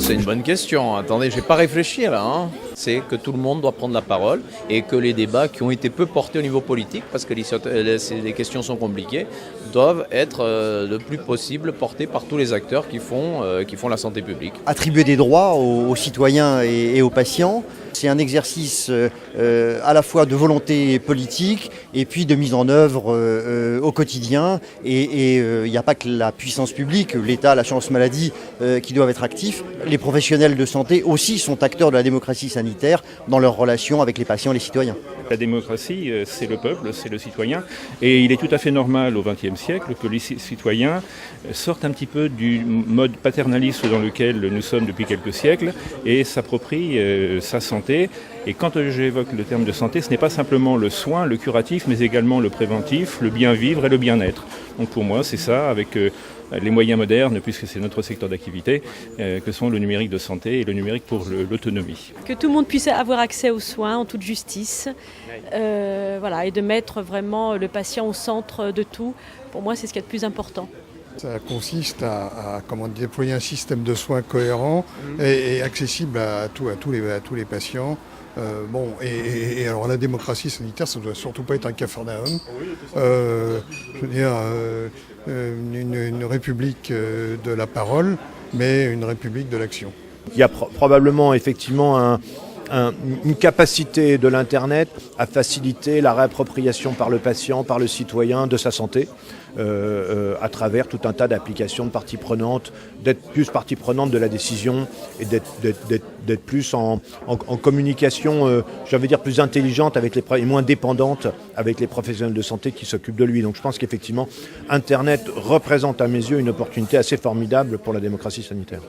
c'est une bonne question. Attendez, je n'ai pas réfléchi là. C'est que tout le monde doit prendre la parole et que les débats qui ont été peu portés au niveau politique, parce que les questions sont compliquées, doivent être le plus possible portés par tous les acteurs qui font la santé publique. Attribuer des droits aux citoyens et aux patients, c'est un exercice à la fois de volonté politique et puis de mise en œuvre au quotidien. Et il n'y a pas que la puissance publique, l'État, l'assurance maladie qui doivent être actifs. Les professionnels de santé aussi sont acteurs de la démocratie sanitaire dans leurs relations avec les patients et les citoyens. La démocratie, c'est le peuple, c'est le citoyen. Et il est tout à fait normal au XXe siècle que les citoyens sortent un petit peu du mode paternaliste dans lequel nous sommes depuis quelques siècles et s'approprient sa santé. Et quand j'évoque le terme de santé, ce n'est pas simplement le soin, le curatif, mais également le préventif, le bien vivre et le bien-être. Donc pour moi, c'est ça, avec les moyens modernes, puisque c'est notre secteur d'activité, que sont le numérique de santé et le numérique pour l'autonomie. Que tout le monde puisse avoir accès aux soins en toute justice, et de mettre vraiment le patient au centre de tout. Pour moi, c'est ce qui est le plus important. Ça consiste à déployer un système de soins cohérent et accessible à tous les patients. Alors la démocratie sanitaire, ça ne doit surtout pas être un capharnaüm. Une république de la parole, mais une république de l'action. Il y a probablement effectivement une capacité de l'Internet à faciliter la réappropriation par le patient, par le citoyen de sa santé, à travers tout un tas d'applications de parties prenantes, d'être plus partie prenante de la décision et d'être plus en communication, plus intelligente et moins dépendante avec les professionnels de santé qui s'occupent de lui. Donc je pense qu'effectivement, Internet représente à mes yeux une opportunité assez formidable pour la démocratie sanitaire.